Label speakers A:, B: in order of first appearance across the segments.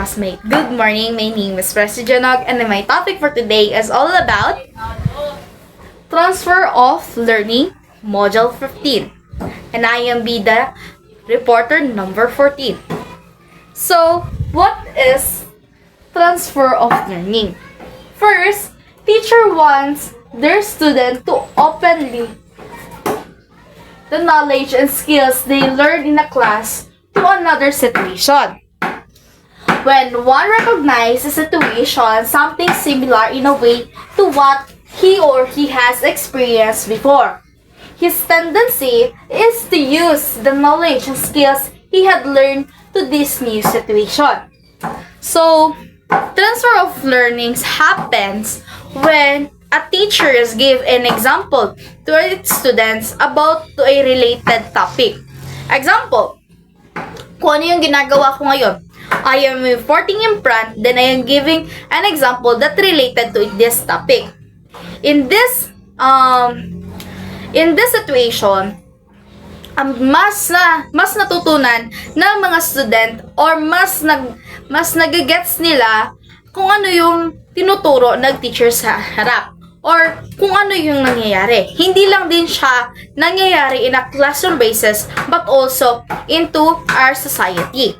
A: classmate. Good morning, my name is Presi Janog and my topic for today is all about Transfer of Learning, Module 15. And I am the reporter number 14. So, what is transfer of learning? First, teacher wants their student to openly the knowledge and skills they learned in a class to another situation. When one recognizes a situation, something similar in a way to what he or he has experienced before, his tendency is to use the knowledge and skills he had learned to this new situation. So, transfer of learnings happens when a teacher is give an example to its students about to a related topic. Example, kung ano yung ginagawa ko ngayon, I am reporting in front, then I am giving an example that related to this topic. In this situation, mas natutunan ng mga student or mas nagigets nila kung ano yung tinuturo ng teacher sa harap or kung ano yung nangyayari. Hindi lang din siya nangyayari in a classroom basis but also into our society.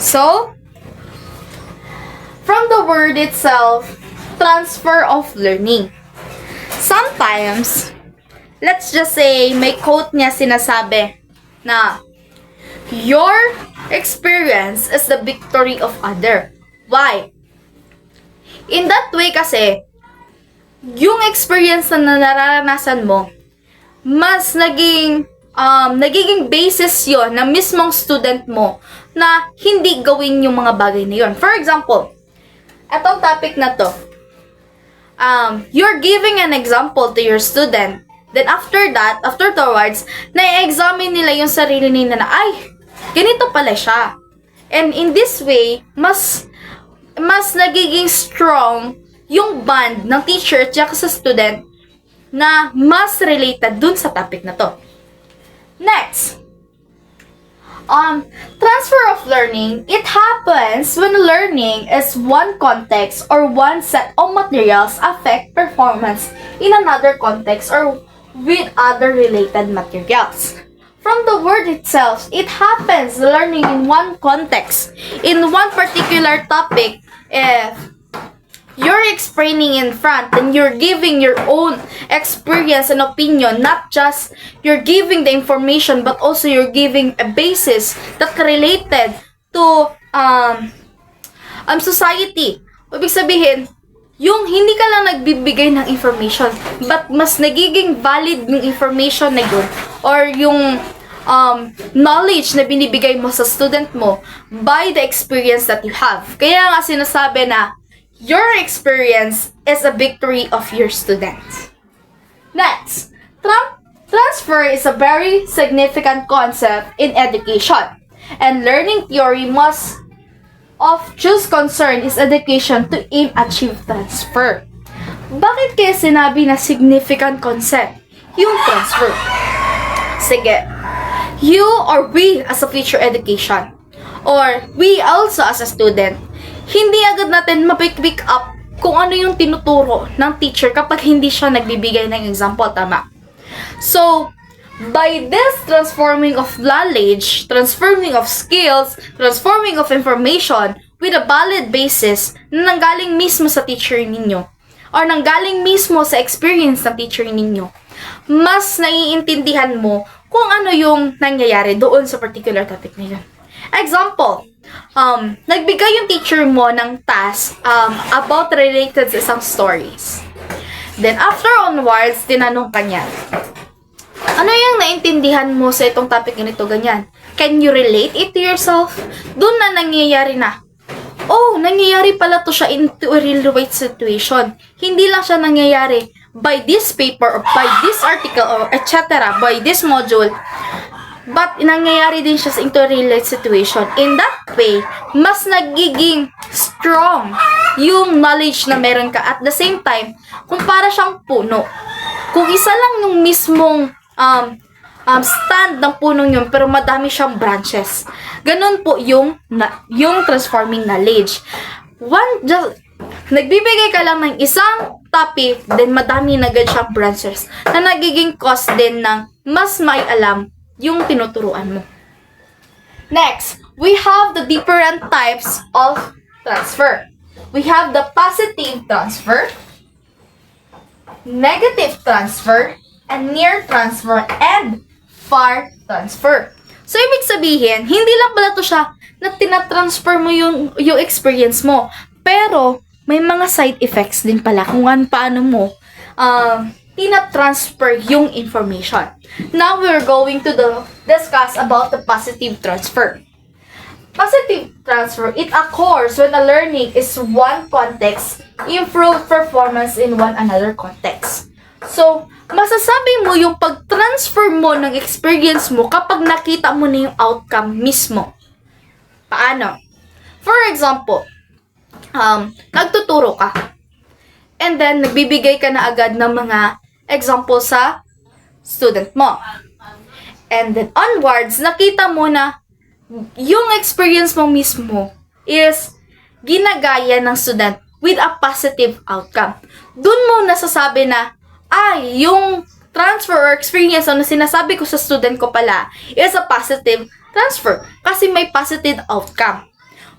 A: So, from the word itself, transfer of learning. Sometimes, let's just say, may quote niya sinasabi na, your experience is the victory of other. Why? In that way kasi, yung experience na nararanasan mo, mas nagiging basis yon ng mismong student mo na hindi gawin yung mga bagay na yon. For example, etong topic na to, you're giving an example to your student. Then afterwards, na-examine nila yung sarili nila na, ay, ganito pala siya. And in this way, mas nagiging strong yung bond ng teacher at sa student na mas related dun sa topic na to. Next, transfer of learning, it happens when learning is one context or one set of materials affect performance in another context or with other related materials. From the word itself, it happens learning in one context, in one particular topic. If you're explaining in front and you're giving your own experience and opinion, not just you're giving the information but also you're giving a basis that related to society. Ibig sabihin, yung hindi ka lang nagbibigay ng information but mas nagiging valid yung information na yun or yung knowledge na binibigay mo sa student mo by the experience that you have. Kaya nga sinasabi na your experience is a victory of your students. Next, transfer is a very significant concept in education. And learning theory must of choose concern is education to aim achieve transfer. Bakit kaya sinabi na significant concept yung transfer? Sige, you or we as a future education or we also as a student, hindi agad natin mapick up kung ano yung tinuturo ng teacher kapag hindi siya nagbibigay ng example, tama? So, by this transforming of knowledge, transforming of skills, transforming of information with a valid basis na nanggaling mismo sa teacher ninyo or nanggaling mismo sa experience ng teacher ninyo, mas naiintindihan mo kung ano yung nangyayari doon sa particular topic na yun. Example, nagbigay yung teacher mo ng task about related sa isang stories. Then after onwards, tinanong ka niya, ano yung naintindihan mo sa itong topic ganito, ganyan? Can you relate it to yourself? Doon na nangyayari na, oh, nangyayari pala to siya into a real world situation. Hindi lang siya nangyayari by this paper or by this article or etc. by this module. But nangyayari din siya sa into real life situation. In that way, mas nagiging strong yung knowledge na meron ka. At the same time, kung para siyang puno. Kung isa lang yung mismong stand ng punong yun, pero madami siyang branches. Ganun po yung transforming knowledge. Nagbibigay ka lang ng isang topic, then madami na agad siyang branches na nagiging cause din ng mas may alam yung tinuturuan mo. Next, we have the different types of transfer. We have the positive transfer, negative transfer, and near transfer, and far transfer. So, ibig sabihin, hindi lang pala to siya na tinatransfer mo yung experience mo. Pero, may mga side effects din pala kung paano mo tinatransfer yung information. Now, we're going to discuss about the positive transfer. Positive transfer, it occurs when a learning is one context, improve performance in one another context. So, masasabi mo yung pag-transfer mo ng experience mo kapag nakita mo na yung outcome mismo. Paano? For example, nagtuturo ka. And then, nagbibigay ka na agad ng mga example sa student mo. And then, onwards, nakita mo na yung experience mo mismo is ginagaya ng student with a positive outcome. Doon mo nasasabi na, yung transfer or experience na sinasabi ko sa student ko pala is a positive transfer kasi may positive outcome.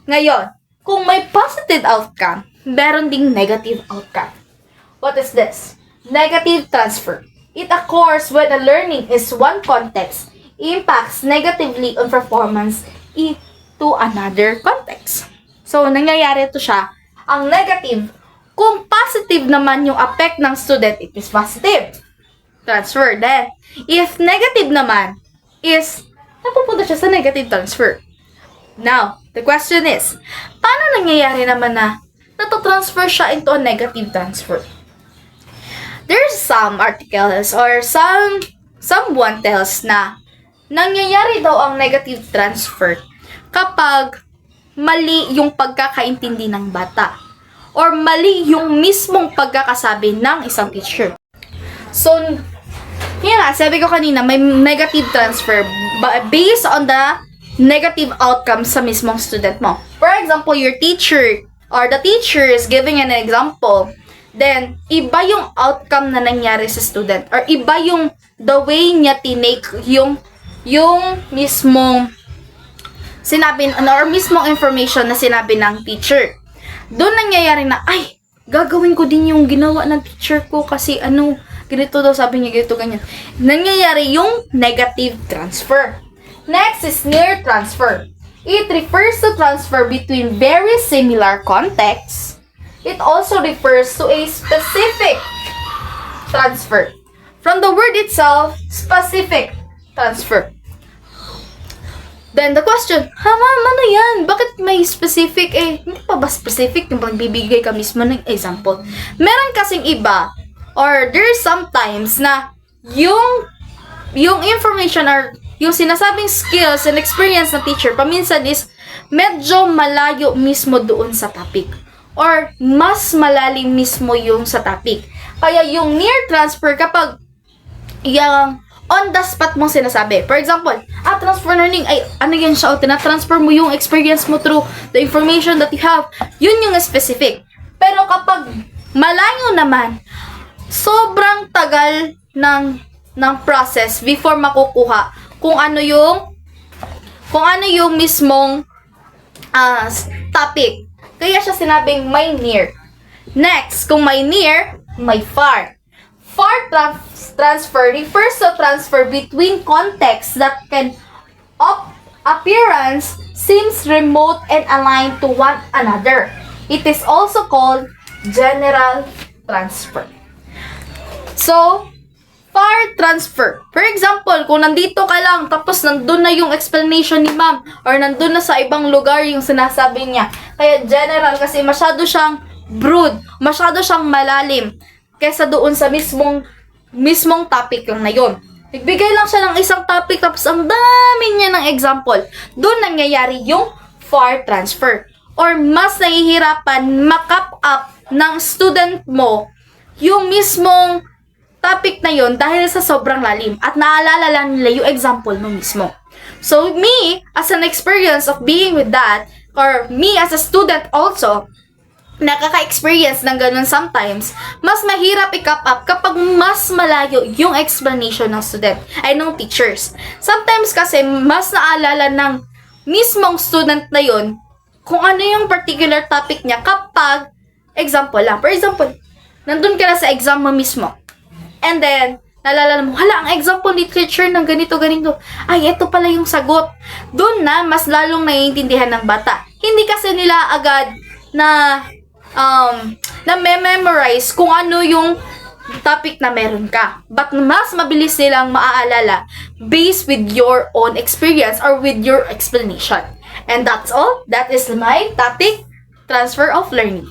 A: Ngayon, kung may positive outcome, meron ding negative outcome. What is this? Negative transfer. It occurs when a learning is one context impacts negatively on performance to another context. So, nangyayari ito siya. Ang negative, kung positive naman yung effect ng student, it is positive transfer. Then, if negative naman, is napupunta siya sa negative transfer. Now, the question is, paano nangyayari naman na natotransfer siya into a negative transfer? There's some articles or someone tells na nangyayari daw ang negative transfer kapag mali yung pagkakaintindi ng bata or mali yung mismong pagkakasabi ng isang teacher. So, yun nga, sabi ko kanina, may negative transfer based on the negative outcome sa mismong student mo. For example, your teacher or the teacher is giving an example, then, iba yung outcome na nangyari sa student or iba yung the way niya tinake yung mismong sinabi or mismong information na sinabi ng teacher. Doon nangyayari na, gagawin ko din yung ginawa ng teacher ko kasi ganito daw sabi niya, ganito, ganyan. Nangyayari yung negative transfer. Next is near transfer. It refers to transfer between very similar contexts. It also refers to a specific transfer. From the word itself, specific transfer. Then the question, ma'am, ano yan? Bakit may specific hindi pa ba specific yung pagbibigay ka mismo ng example? Meron kasing iba, or there's sometimes na yung information or yung sinasabing skills and experience ng teacher, paminsan is medyo malayo mismo doon sa topic. Or mas malalim mismo yung sa topic. Kaya yung near transfer kapag yung on the spot mong sinasabi. For example, transfer learning, ano yan siya, tinatransfer mo yung experience mo through the information that you have. Yun yung specific. Pero kapag malayo naman, sobrang tagal ng process before makukuha kung ano yung mismong topic. Kaya siya sinabing may near. Next, kung may near, may far. Far transfer refers to transfer between contexts that can appearance seems remote and aligned to one another. It is also called general transfer. So, far transfer. For example, kung nandito ka lang tapos nandun na yung explanation ni ma'am or nandun na sa ibang lugar yung sinasabi niya. Kaya general kasi masyado siyang broad, masyado siyang malalim kaysa doon sa mismong topic lang na yun. Nagbigay lang siya ng isang topic tapos ang dami niya ng example. Doon nangyayari yung far transfer. Or mas nahihirapan makap up ng student mo yung mismong topic na yon dahil sa sobrang lalim at naalala lang nila yung example mo mismo. So, me, as an experience of being with that, or me as a student also, nakaka-experience ng ganun sometimes, mas mahirap i-cap up kapag mas malayo yung explanation ng student, ay ng teachers. Sometimes kasi, mas naalala ng mismong student na yon kung ano yung particular topic niya kapag, example lang, for example, nandun ka na sa exam mo mismo, and then, nalala mo, hala, ang example literature ng ganito. Ay, ito pala yung sagot. Doon na, mas lalong naiintindihan ng bata. Hindi kasi nila agad na memorize kung ano yung topic na meron ka. But mas mabilis nilang maaalala based with your own experience or with your explanation. And that's all. That is my topic, transfer of learning.